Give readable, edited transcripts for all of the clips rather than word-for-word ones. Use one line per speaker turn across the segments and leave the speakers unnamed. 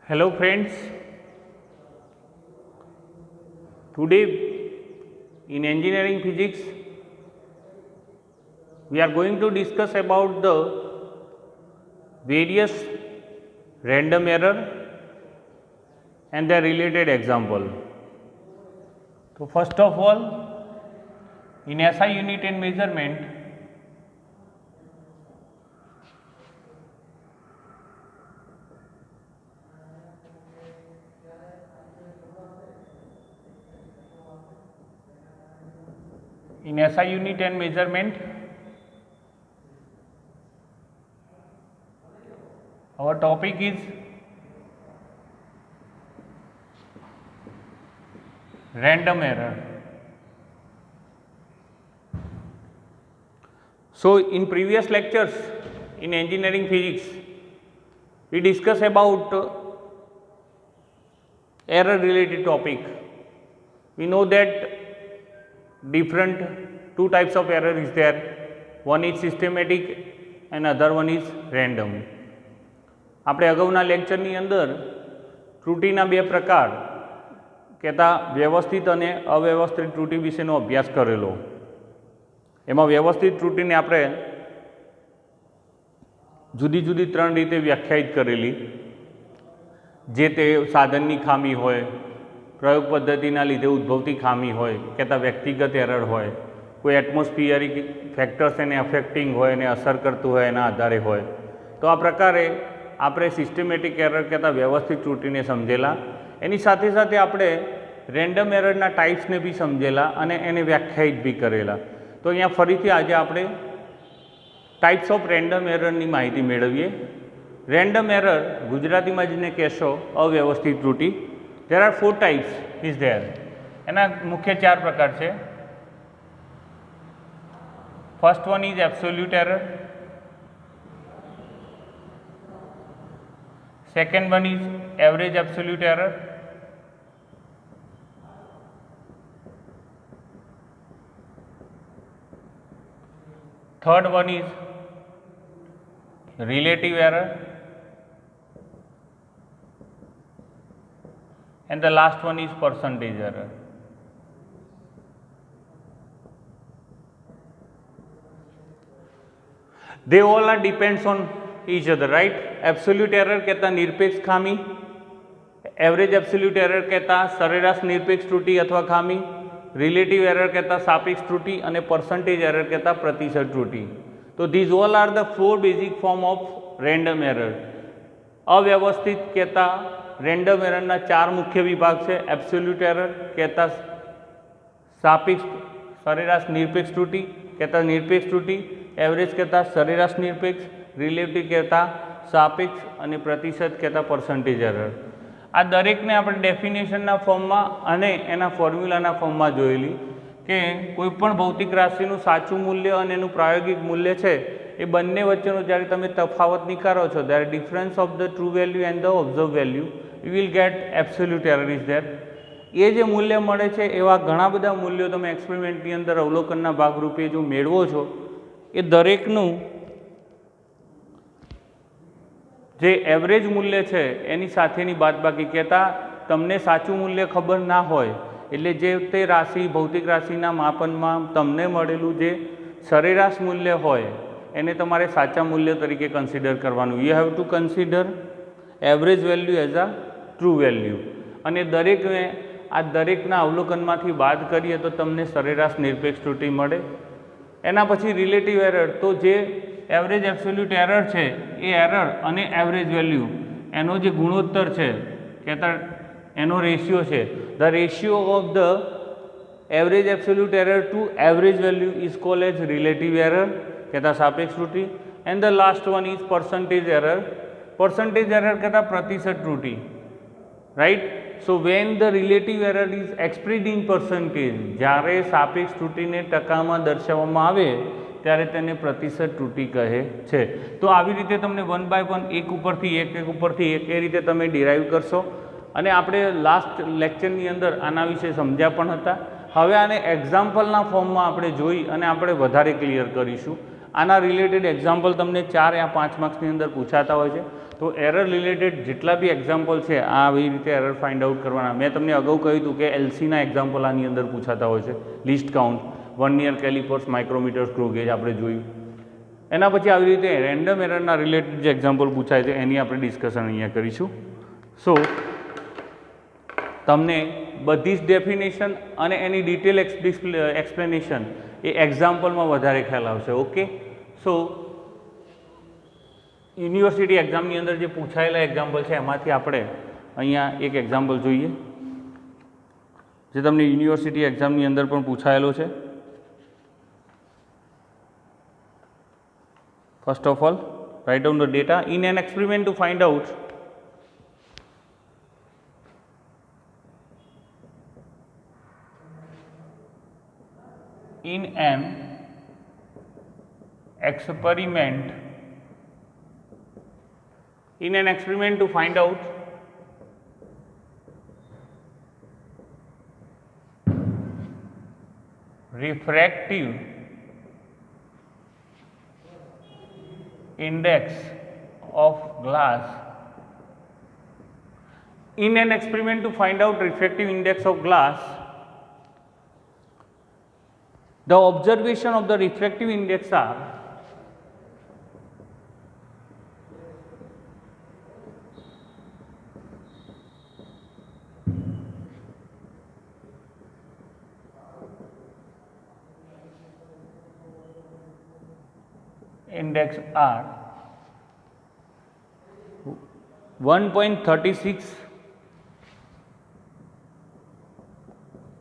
Hello friends, today in engineering physics we are going to discuss about the various random error and their related example. So first of all, in SI unit and measurement, our topic is random error. So in previous lectures in engineering physics we discuss about error related topic. We know that different two types of error is there. One is systematic and other one is random. આપણે અગાઉના લેક્ચરની અંદર ત્રુટિના બે પ્રકાર કહેતા વ્યવસ્થિત અને અવ્યવસ્થિત ત્રુટિ વિશેનો અભ્યાસ કરેલો. એમાં વ્યવસ્થિત ત્રુટિને આપણે જુદી જુદી ત્રણ રીતે વ્યાખ્યાયિત કરેલી. જે તે સાધનની ખામી હોય, પ્રયોગ પદ્ધતિના લીધે ઉદ્ભવતી ખામી હોય, કહેતા વ્યક્તિગત એરર હોય, કોઈ એટમોસ્ફિયરિક ફેક્ટર્સ એને અફેક્ટિંગ હોય, એને અસર કરતું હોય, એના આધારે હોય. તો આ પ્રકારે આપણે સિસ્ટમેટિક એરર કહેતા વ્યવસ્થિત ત્રુટિને સમજેલા. એની સાથે સાથે આપણે રેન્ડમ એરરના ટાઈપ્સને બી સમજેલા અને એને વ્યાખ્યાયિત બી કરેલા. તો અહીંયા ફરીથી આજે આપણે ટાઈપ્સ ઓફ રેન્ડમ એરરની માહિતી મેળવીએ. રેન્ડમ એરર ગુજરાતીમાં જેને કહેશો અવ્યવસ્થિત ત્રુટિ. There are four types is there. એના મુખ્ય ચાર પ્રકાર છે. First one is absolute error. Second one is average absolute error. Third one is relative error. And the last one is percentage error. They all are depends on each other, right? Absolute error કહેતા નિરપેક્ષ ખામી, average absolute error કહેતા સરેરાશ નિરપેક્ષ ત્રુટિ અથવા ખામી, relative error કહેતા સાપેક્ષ ત્રુટિ અને પર્સન્ટેજ એરર કહેતા પ્રતિશત ત્રુટિ. તો these all are the four basic form of random error. અવ્યવસ્થિત કહેતા રેન્ડમ એરરના ચાર મુખ્ય વિભાગ છે. એબ્સોલ્યુટ એરર કહેતા સાપેક્ષ સરેરાશ નિરપેક્ષ ત્રુટિ કહેતા નિરપેક્ષ ત્રુટિ, એવરેજ કહેતા સરેરાશ નિરપેક્ષ, રિલેટિવ કહેતા સાપેક્ષ અને પ્રતિશત કહેતા પર્સન્ટેજ એરર. આ દરેકને આપણે ડેફિનેશનના ફોર્મમાં અને એના ફોર્મ્યુલાના ફોર્મમાં જોયેલી કે કોઈપણ ભૌતિક રાશિનું સાચું મૂલ્ય અને એનું પ્રાયોગિક મૂલ્ય છે એ બંને વચ્ચેનો જ્યારે તમે તફાવત નીકાળો છો, ત્યારે difference of the true value and the observe value you will get absolute error is there. એ જે મૂલ્ય મળે છે એવા ઘણા બધા મૂલ્યો તમે એક્સપેરિમેન્ટની અંદર અવલોકનના ભાગરૂપે જો મેળવો છો, એ દરેકનું જે એવરેજ મૂલ્ય છે એની સાથેની બાદબાકી કહેતા તમને સાચું મૂલ્ય ખબર ના હોય, એટલે જે તે રાશિ ભૌતિક રાશિના માપનમાં તમને મળેલું જે સરેરાશ મૂલ્ય હોય એને તમારે સાચા મૂલ્ય તરીકે કન્સિડર કરવાનું. You have two consider average value as a true value. અને દરેકને આ દરેકના અવલોકનમાંથી બાદ કરીએ તો તમને સરેરાશ નિરપેક્ષ ત્રુટિ મળે. એના પછી રિલેટિવ એરર, તો જે એવરેજ એબ્સોલ્યુટ એરર છે એ એરર અને એવરેજ વેલ્યુ એનો જે ગુણોત્તર છે કહેતા એનો રેશિયો છે. The ratio of the average absolute error to average value is called as relative error કહેતા સાપેક્ષ ત્રુટિ. And the last one is percentage error. percentage error કહેતા પ્રતિશત ત્રુટિ, right? So when the relative error is expressed in percentage, જ્યારે સાપેક્ષ ત્રુટિને ટકામાં દર્શાવવામાં આવે ત્યારે તેને પ્રતિશત ત્રુટિ કહે છે. તો આવી રીતે તમને વન બાય વન એક ઉપરથી એક ઉપરથી એક એ રીતે તમે ડિરાઈવ કરશો. અને આપણે લાસ્ટ લેક્ચરની અંદર આના વિશે સમજ્યા પણ હતા. હવે આને એક્ઝામ્પલના ફોર્મમાં આપણે જોઈ અને આપણે વધારે ક્લિયર કરીશું. આના રિલેટેડ એક્ઝામ્પલ તમને 4 યા 5 માર્ક્સની અંદર પૂછાતા હોય છે. તો એરર રિલેટેડ જેટલા બી એક્ઝામ્પલ છે આ આવી રીતે એરર ફાઇન્ડ આઉટ કરવાના. મેં તમને અગાઉ કહ્યું હતું કે એલસીના એક્ઝામ્પલ આની અંદર પૂછાતા હોય છે. Least count, vernier callipers, micrometer, screw gauge આપણે જોયું. એના પછી આવી રીતે રેન્ડમ એરરના રિલેટેડ જે એક્ઝામ્પલ પૂછાય છે એની આપણે ડિસ્કશન અહીંયા કરીશું. સો તમને બધી જ ડેફિનેશન અને એની ડિટેલ એક્સપ્લેનેશન એ એક્ઝામ્પલમાં વધારે ખ્યાલ આવશે. ઓકે. સો યુનિવર્સિટી એક્ઝામની અંદર જે પૂછાયેલા એક્ઝામ્પલ છે એમાંથી આપણે અહીંયા એક એક્ઝામ્પલ જોઈએ જે તમને યુનિવર્સિટી એક્ઝામની અંદર પણ પૂછાયેલો છે. First of all, write down the data. In an experiment to find out to find out refractive index of glass. In an experiment to find out refractive index of glass, the observation of the refractive index are index are 1.36,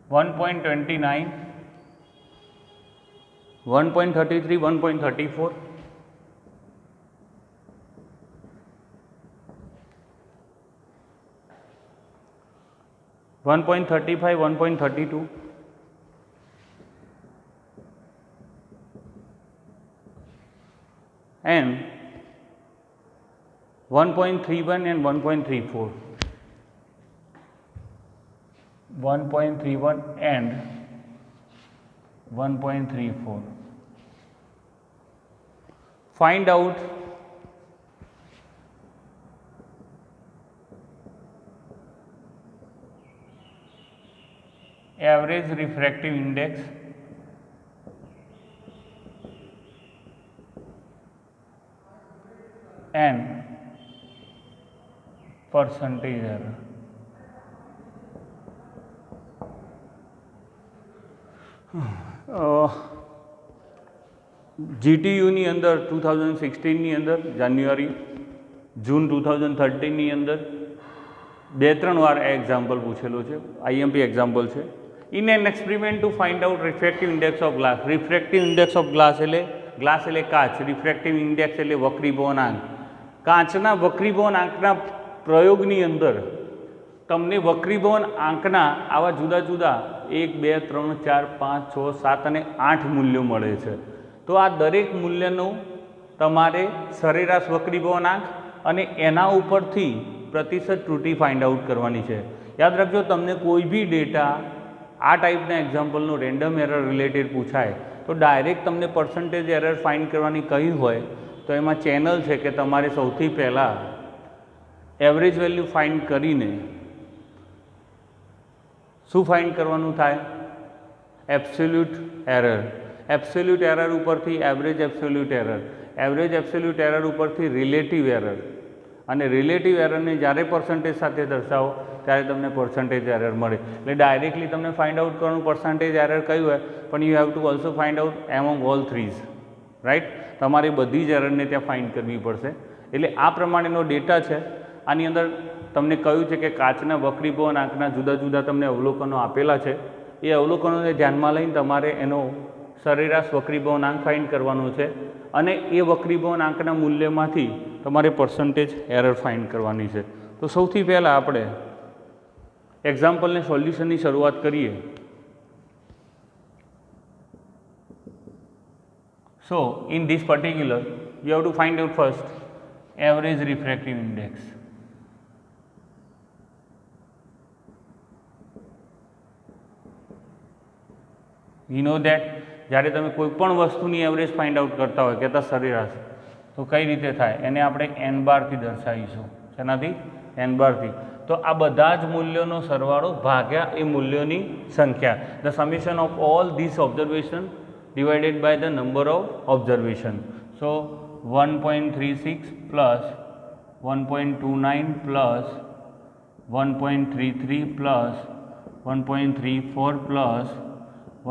1.29, 1.33, 1.34, 1.35, 1.32, and 1.31 and 1.34. 1.31 and 1.34. Find out average refractive index and percentage error. જીટીયુની અંદર 2016ની અંદર જાન્યુઆરી જૂન 2013ની અંદર 2-3 વાર આ example પૂછેલો છે. IMP example છે. In an experiment to find out refractive index of glass. Refractive index of glass એટલે કાચ. રિફ્રેક્ટિવ ઇન્ડેક્સ એટલે વક્રીભવન આંક. કાચના વક્રીભવન આંકના પ્રયોગની અંદર તમને વક્રીભવન આંકના આવા જુદા જુદા 1, 2, 3, 4, 5, 6, 7 અને 8 મૂલ્યો મળે છે. તો આ દરેક મૂલ્યનું તમારે સરેરાશ વક્રીભવન આંક અને એના ઉપરથી પ્રતિશત ત્રુટિ ફાઇન્ડ આઉટ કરવાની છે. યાદ રાખજો, તમને કોઈ બી ડેટા આ ટાઈપના એક્ઝામ્પલનું રેન્ડમ એરર રિલેટેડ પૂછાય તો ડાયરેક્ટ તમને પર્સન્ટેજ એરર ફાઇન્ડ કરવાની કહી હોય તો એમાં ચેનલ છે કે તમારે સૌથી પહેલાં એવરેજ વેલ્યુ ફાઇન્ડ કરીને શું ફાઇન્ડ કરવાનું થાય? Absolute error. એબ્સોલ્યુટ એરર ઉપરથી average absolute error, average absolute error ઉપરથી રિલેટિવ એરર, અને રિલેટિવ એરરને જ્યારે પર્સન્ટેજ સાથે દર્શાવો ત્યારે તમને પર્સન્ટેજ એરર મળે. એટલે ડાયરેક્ટલી તમને ફાઇન્ડ આઉટ કરવાનું પર્સન્ટેજ એરર કયું હોય, પણ you have to also find out among all threes, right. તમારે બધી જ એરરને ત્યાં ફાઇન્ડ કરવી પડશે. એટલે આ પ્રમાણેનો ડેટા છે. આની અંદર તમને કહ્યું છે કે કાચના વક્રીભવન આંકના જુદા જુદા તમને અવલોકનો આપેલા છે. એ અવલોકનોને ધ્યાનમાં લઈને તમારે એનો સરેરાશ વક્રીભવન આંક ફાઇન્ડ કરવાનો છે અને એ વક્રીભવન આંકના મૂલ્યમાંથી તમારે પર્સન્ટેજ એરર ફાઇન્ડ કરવાની છે. તો સૌથી પહેલાં આપણે એક્ઝામ્પલને સોલ્યુશનની શરૂઆત કરીએ. So, in this particular, you have to find out first average refractive index. You know that જ્યારે તમે કોઈ પણ વસ્તુની એવરેજ ફાઇન્ડ આઉટ કરતા હોય, કહેતા સરેરાશ, તો કઈ રીતે થાય એને આપણે n બારથી દર્શાવીશું. શેનાથી? n બારથી. તો આ બધા જ મૂલ્યોનો સરવાળો ભાગ્યા એ મૂલ્યોની સંખ્યા. The summation of all this observation divided by the number of observation. So 1.36 plus 1.29 plus 1.33 plus 1.34 plus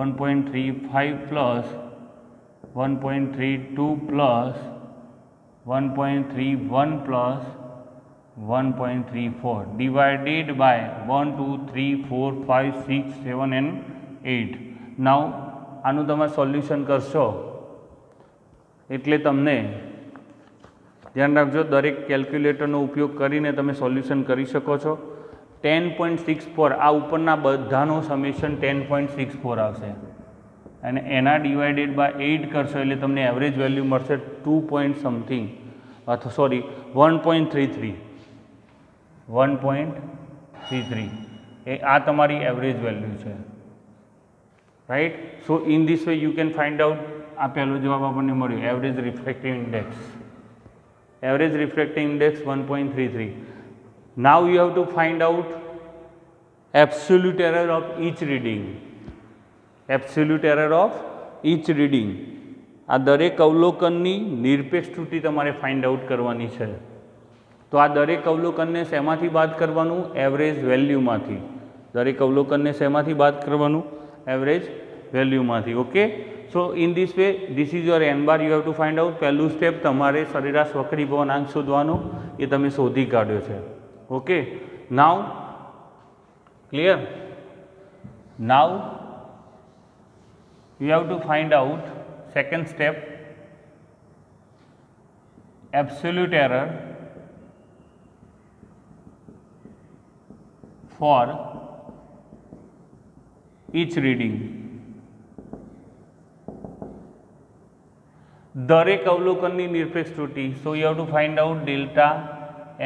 1.35 plus 1.32 plus 1.31 plus 1.34 divided by 1, 2, 3, 4, 5, 6, 7 and 8. Now આનું તમે સોલ્યુશન કરશો એટલે તમને ધ્યાન રાખજો, દરેક કેલ્ક્યુલેટરનો ઉપયોગ કરીને તમે સોલ્યુશન કરી શકો છો. 10.64 આ ઉપરના બધાનો સમેશન 10.64 આવશે અને એના ડિવાઇડેડ બાય 8 કરશો એટલે તમને એવરેજ વેલ્યુ મળશે 2 પોઈન્ટ સમથિંગ અથવા સોરી 1.33 1.33 એ આ તમારી એવરેજ વેલ્યુ છે, right. So in this way you can find out. આ પહેલો જવાબ આપણને મળ્યો, average refractive index. Average refractive index 1.33. Now you have to find out absolute error of each reading. Absolute error of each reading. આ દરેક અવલોકનની નિરપેક્ષ ત્રુટિ તમારે find out કરવાની છે. તો આ દરેક અવલોકનને શેમાંથી બાદ કરવાનું? એવરેજ વેલ્યુમાંથી. દરેક અવલોકનને શેમાંથી બાદ કરવાનું? એવરેજ વેલ્યુમાંથી. Okay. So in this way this is your n bar you have to find out. પહેલું સ્ટેપ તમારે સરેરાશ વક્રી ભવનાંક શોધવાનો, એ તમે શોધી કાઢ્યો છે. Okay. Now clear. Now you have to find out second step, absolute error for each reading. દરેક અવલોકનની નિરપેક્ષ ત્રુટિ. So you have to find out delta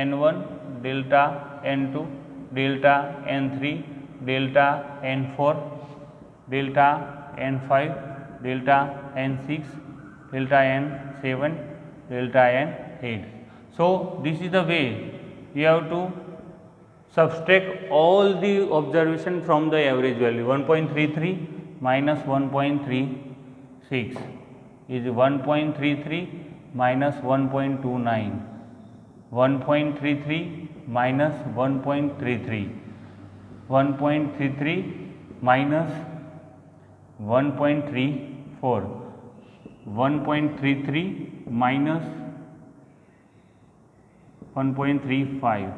n1, delta n2, delta n3, delta n4, delta n5, delta n6, delta n7, delta n8. So this is the way you have to subtract all the observation from the average value. 1.33 minus 1.36 is 1.33 minus 1.29. 1.33 minus 1.33. 1.33 minus 1.34, 1.33 minus 1.35,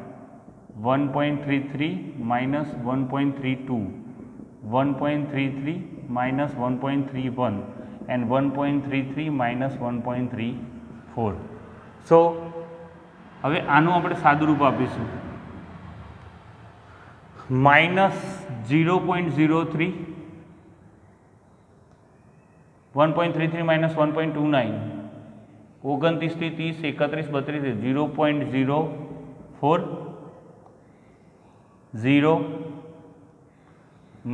1.33 minus 1.32, 1.33 minus 1.31 and 1.33 minus 1.34. So હવે આનું આપણે સાદું રૂપ આપીશું. Minus 0.03, 1.33 minus 1.29, 29 થી 30, 31, 32, 0.04, 0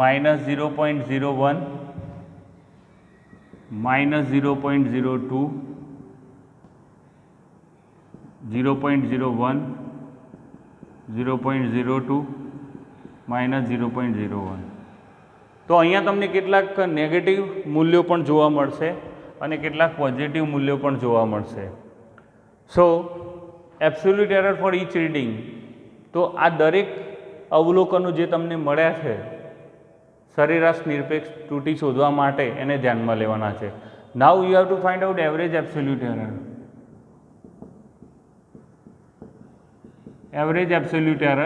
minus 0.01, minus 0.02, 0.01, 0.02, minus 0.01. તો અહીંયા તમને કેટલાક નેગેટિવ મૂલ્યો પણ જોવા મળશે અને કેટલાક પોઝિટિવ મૂલ્યો પણ જોવા મળશે. So absolute error for each reading. તો આ દરેક અવલોકનો જે તમને મળ્યા છે સરેરાશ નિરપેક્ષ ત્રુટિ શોધવા માટે એને ધ્યાનમાં લેવાના છે. Now you have to find out average absolute error. Average absolute error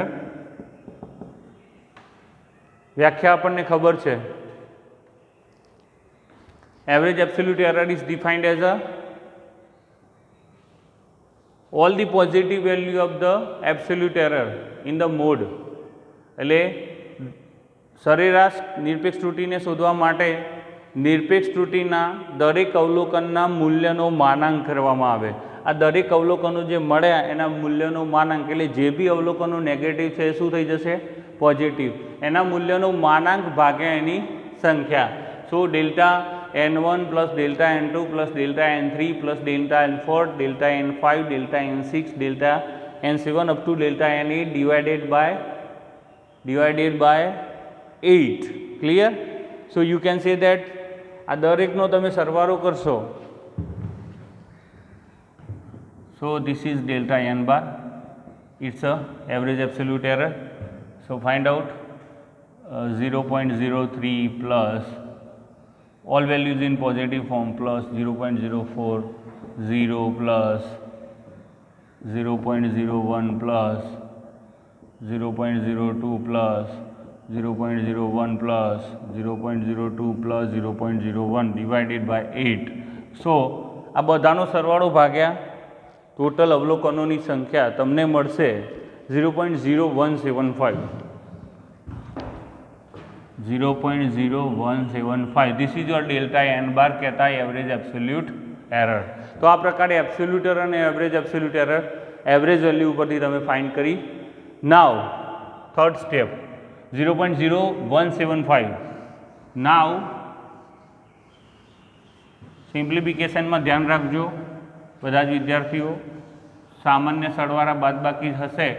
વ્યાખ્યા આપણને ખબર છે. Average absolute error is defined as a all the positive value of the absolute error in the mode. એટલે સરેરાશ નિરપેક્ષ ત્રુટિને શોધવા માટે નિરપેક્ષ ત્રુટિના દરેક અવલોકનના મૂલ્યનો માનાંક કરવામાં આવે. આ દરેક અવલોકનો જે મળ્યા એના મૂલ્યનો માનાંક, એટલે જે બી અવલોકનો નેગેટિવ છે એ શું થઈ જશે? પોઝિટિવ. એના મૂલ્યનો માનાંક ભાગ્યા એની સંખ્યા. સો delta n1 plus delta n2 plus delta n3 plus delta n4 delta n5 delta n6 delta n7 up to delta n8 divided by 8. Clear? So you can say that આ દરેકનો તમે સરવાળો કરશો. So this is delta n bar. It's a average absolute error. So find out 0.03 plus all values in positive form plus 0.04, 0 plus 0.01 plus 0.02 plus 0.01 plus 0.02 plus 0.01 divided by 8. So આ બધાનો સરવાળો ભાગ્યા total અવલોકનોની સંખ્યા તમને મળશે 0.0175. 0.0175. This is your delta n bar કહેતા average absolute error. તો આ પ્રકારે એબ્સોલ્યુટ એરર અને average absolute error average value ઉપરથી તમે ફાઇન્ડ કરી. નાવ થર્ડ સ્ટેપ 0.0175. નાવ સિમ્પ્લિફિકેશનમાં ધ્યાન રાખજો બધા જ વિદ્યાર્થીઓ, સામાન્ય સરવાળા બાદબાકી હશે,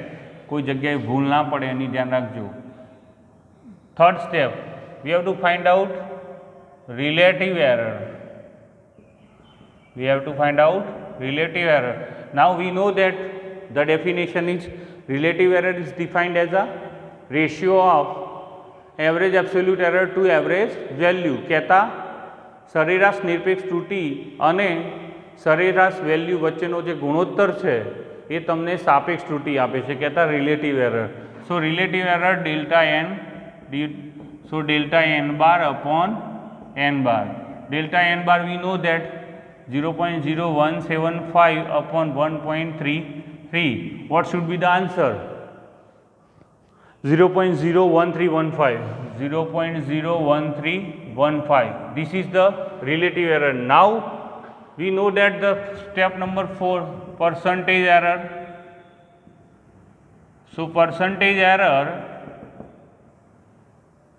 કોઈ જગ્યાએ ભૂલ ના પડે એની ધ્યાન રાખજો. Third step, we have to find out relative error. We have to find out relative error. Now we know that the definition is relative error is defined as a ratio of average absolute error to average value. કહેતા સરેરાશ નિરપેક્ષ ત્રુટિ અને સરેરાશ value વચ્ચેનો જે ગુણોત્તર છે એ તમને સાપેક્ષ ત્રુટિ આપે છે, કહેતા relative error. So relative error delta n. So delta n bar upon n bar. Delta n bar we know that 0.0175 upon 1.33. What should be the answer? 0.01315. 0.01315. This is the relative error. Now we know that the step number 4, percentage error. So percentage error,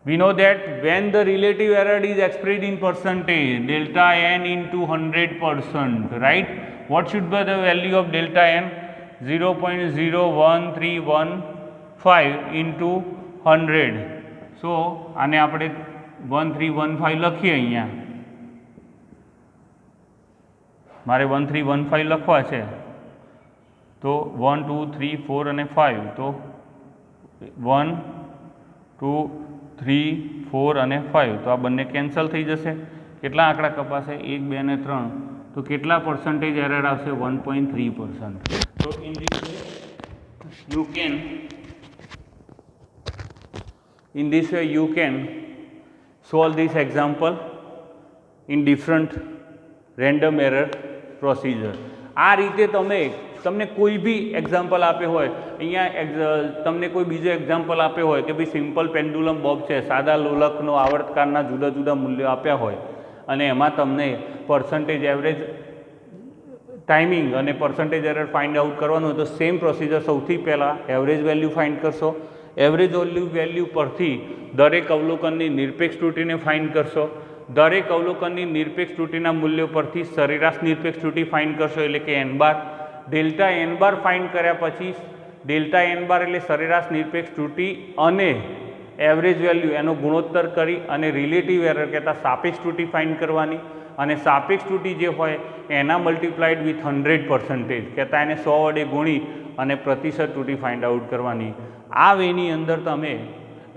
we know that when the relative error is expressed in percentage, delta n into 100%, right? What should be the value of delta n? 0.01315 into 100. So આને આપણે 1315 લખીએ. અહીંયા મારે 1315 લખવા છે, તો 1 2 3 4 અને 5, તો 1 2 3 4 અને 5, તો આ બંને કેન્સલ થઈ જશે. કેટલા આંકડા કપાશે? 1 2 અને 3. તો કેટલા પર્સન્ટેજ એરર આવશે? 1.3%. તો in this way you can solve this example in different random error procedure. આ રીતે તમને કોઈ બી એક્ઝામ્પલ આપ્યો હોય, અહીંયા તમને કોઈ બીજો એક્ઝામ્પલ આપ્યો હોય કે ભાઈ સિમ્પલ પેન્ડુલમ બોબ છે, સાદા લોલકનો આવર્તકાળના જુદા જુદા મૂલ્યો આપ્યા હોય અને એમાં તમને પર્સન્ટેજ એવરેજ ટાઈમિંગ અને પર્સન્ટેજ એરર ફાઇન્ડ આઉટ કરવાનું હોય, તો સેમ પ્રોસિજર સૌથી પહેલાં એવરેજ વેલ્યુ ફાઇન્ડ કરશો. એવરેજ વેલ્યુ પરથી દરેક અવલોકનની નિરપેક્ષ ત્રુટિને ફાઇન્ડ કરશો. દરેક અવલોકનની નિરપેક્ષ ત્રુટિના મૂલ્યો પરથી સરેરાશ નિરપેક્ષ ત્રુટિ ફાઇન્ડ કરશો, એટલે કે n બાર. ડેલ્ટા n બાર ફાઇન્ડ કર્યા પછી ડેલ્ટા n બાર એટલે સરેરાશ નિરપેક્ષ ત્રુટિ અને એવરેજ વેલ્યુ એનો ગુણોત્તર કરી અને રિલેટિવ એરર કહેતા સાપેક્ષ ત્રુટિ ફાઇન્ડ કરવાની, અને સાપેક્ષ ત્રુટિ જે હોય એના મલ્ટીપ્લાઇડ વિથ 100% કહેતા એને 100 વડે ગુણી અને પ્રતિશત ત્રુટિ ફાઇન્ડ આઉટ કરવાની. આ વેની અંદર તમે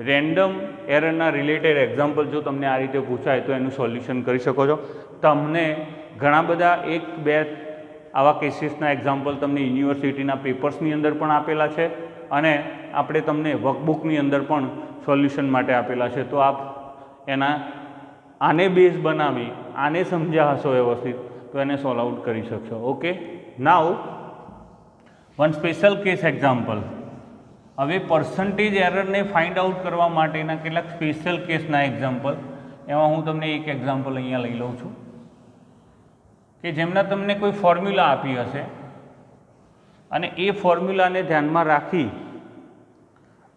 રેન્ડમ એરરના રિલેટેડ એક્ઝામ્પલ જો તમને આ રીતે પૂછાય તો એનું સોલ્યુશન કરી શકો છો. તમને ઘણા બધા 1-2 આવા કેસીસના એક્ઝામ્પલ તમને યુનિવર્સિટીના પેપર્સની અંદર પણ આપેલા છે અને આપણે તમને વર્કબુકની અંદર પણ સોલ્યુશન માટે આપેલા છે. તો આપ આને બેઝ બનાવી આને સમજ્યા હશો વ્યવસ્થિત તો એને સોલ્વ આઉટ કરી શકશો. ઓકે, નાઉ વન સ્પેશિયલ કેસ એક્ઝામ્પલ. હવે પર્સન્ટેજ એરરને ફાઇન્ડ આઉટ કરવા માટેના કેટલાક સ્પેશિયલ કેસના એક્ઝામ્પલ, એમાં હું તમને એક એક્ઝામ્પલ અહીંયા લઈ લઉં છું કે જેમના તમને કોઈ ફોર્મ્યુલા આપી હશે અને એ ફોર્મ્યુલાને ધ્યાનમાં રાખી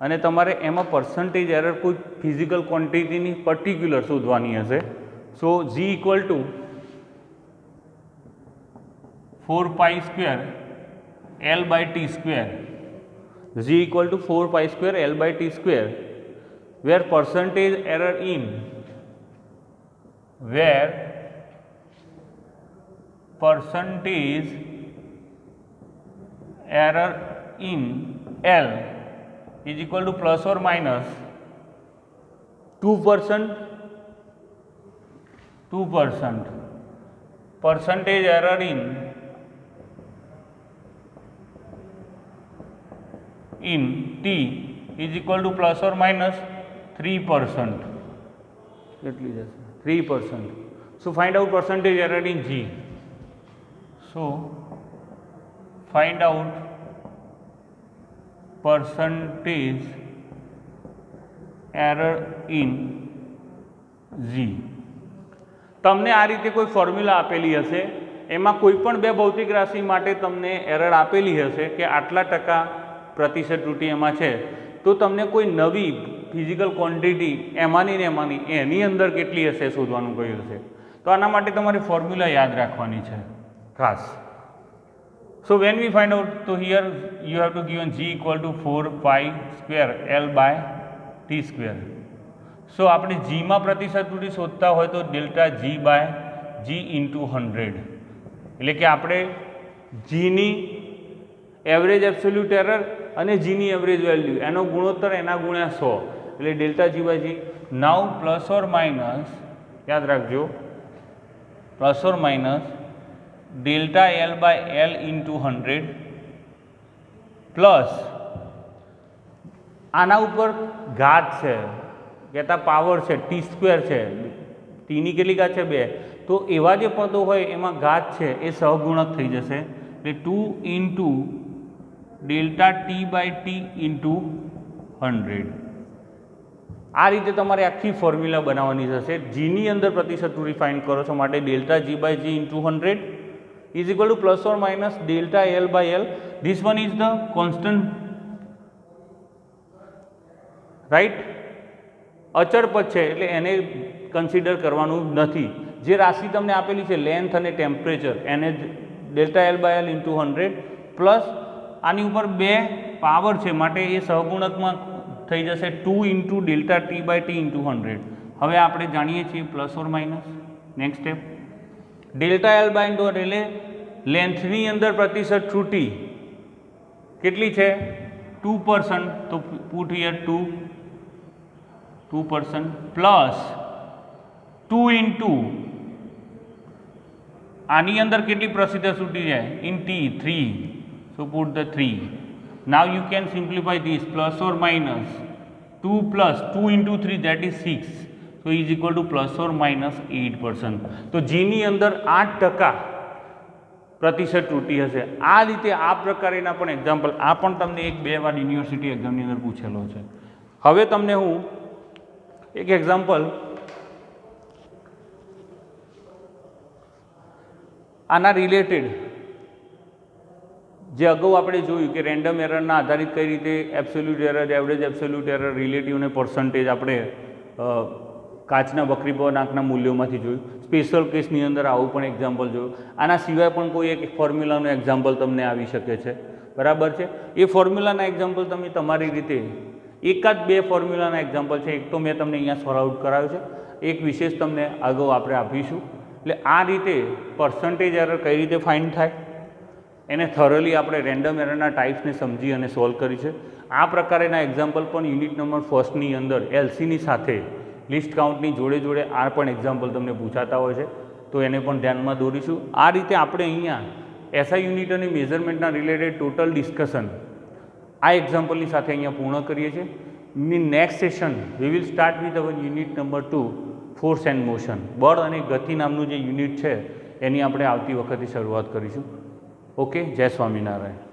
અને તમારે એમાં પર્સન્ટેજ એરર કોઈ ફિઝિકલ ક્વોન્ટિટીની પર્ટિક્યુલર શોધવાની હશે. So G equal to 4 pi square L by T square. G equal to 4 pi square L by T square, where percentage error in L is equal to plus or minus 2%. Percentage error in T is equal to plus or minus 3%. 3%. So find out percentage error in G. So find out percentage error in G. તમને આ રીતે કોઈ formula આપેલી હશે, એમાં કોઈ પણ બે ભૌતિક રાશિ માટે તમને એરર આપેલી હશે કે આટલા ટકા પ્રતિશત ત્રુટિ એમાં છે, તો તમને કોઈ નવી ફિઝિકલ ક્વોન્ટિટી એમાંની ને એમાંની એની અંદર કેટલી હશે શોધવાનું કહ્યું છે. તો આના માટે તમારે ફોર્મ્યુલા યાદ રાખવાની છે ખાસ. So when we find out, તો here you have to given G equal to 4 pi square L by T square. So આપણે જીમાં પ્રતિશત ત્રુટિ શોધતા હોય તો delta G by G into 100, એટલે કે આપણે જીની એવરેજ એબ્સોલ્યુટ એરર અને જીની એવરેજ વેલ્યુ એનો ગુણોત્તર એના ગુણ્યા 100, એટલે delta G by G. Now plus or minus, યાદ રાખજો, plus or minus delta L by L into 100 plus આના ઉપર ઘાત છે, કહેતા પાવર છે, ટી સ્ક્વેર છે, ટીની કેટલી ઘાત છે 2, તો એવા જે પદો હોય એમાં ઘાત છે એ સહગુણક થઈ જશે, એટલે 2 into delta T by T into 100. આ રીતે તમારે આખી ફોર્મ્યુલા બનાવવાની થશે. જીની અંદર પ્રતિશત ત્રુટિ ફાઇન્ડ કરો છો માટે delta G by G into 100 is equal to plus or minus delta L by L. This one is the constant, right, અચળ પદ છે એટલે એને કન્સિડર કરવાનું નથી. જે રાશિ તમને આપેલી છે લેન્થ અને ટેમ્પરેચર, એને delta L by L into 100 plus આની ઉપર 2 પાવર છે માટે એ સહગુણકમાં થઈ જશે 2 into delta T by T into 100. હવે આપણે જાણીએ છીએ plus or minus. Next step, delta L by into એટલે લેન્થની અંદર પ્રતિશત ત્રુટિ કેટલી છે 2%, તો પુટ હિયર 2% પ્લસ 2 ઇન્ટુ આની અંદર કેટલી પ્રતિશત ત્રુટિ છે in T 3, so put the 3. Now you can simplify this, plus or minus 2 plus 2 into 3, that is 6, so is equal to plus or minus 8%. તો જીની અંદર 8% પ્રતિશત ત્રુટિ હશે. આ રીતે આ પ્રકારેના પણ એક્ઝામ્પલ, આ પણ તમને 1-2 વાર યુનિવર્સિટી એક્ઝામની અંદર પૂછેલો છે. હવે તમને હું એક એક્ઝામ્પલ આના રિલેટેડ, જે અગાઉ આપણે જોયું કે રેન્ડમ એરરના આધારિત કઈ રીતે absolute error, average absolute error, relative અને પર્સન્ટેજ આપણે કાચના બકરી પર આંકના મૂલ્યોમાંથી જોયું. સ્પેશિયલ કેસની અંદર આવું પણ એક્ઝામ્પલ જોયું. આના સિવાય પણ કોઈ એક ફોર્મ્યુલાનું એક્ઝામ્પલ તમને આવી શકે છે, બરાબર છે. એ ફોર્મ્યુલાના એક્ઝામ્પલ તમે તમારી રીતે એકાદ 2 ફોર્મ્યુલાના એક્ઝામ્પલ છે, એક તો મેં તમને અહીંયા સોલ્વ આઉટ કરાવ્યું છે, એક વિશેષ તમને અગાઉ આપણે આપીશું. એટલે આ રીતે પર્સન્ટેજ એરર કઈ રીતે ફાઇન્ડ થાય એને થરોલી આપણે રેન્ડમ એરરના ટાઈપ્સને સમજી અને સોલ્વ કરી છે. આ પ્રકારેના એક્ઝામ્પલ પણ યુનિટ નંબર 1ની અંદર એલસીની સાથે લિસ્ટ કાઉન્ટની જોડે જોડે આ પણ એક્ઝામ્પલ તમને પૂછાતા હોય છે, તો એને પણ ધ્યાનમાં દોરીશું. આ રીતે આપણે અહીંયા એસઆઈ યુનિટ અને મેઝરમેન્ટના રિલેટેડ ટોટલ ડિસ્કશન આ એક્ઝામ્પલની સાથે અહીંયા પૂર્ણ કરીએ છીએ. Next session we will start with our unit number 2, force and motion. બળ અને ગતિ નામનું જે યુનિટ છે એની આપણે આવતી વખતે શરૂઆત કરીશું. ઓકે, જય સ્વામિનારાયણ.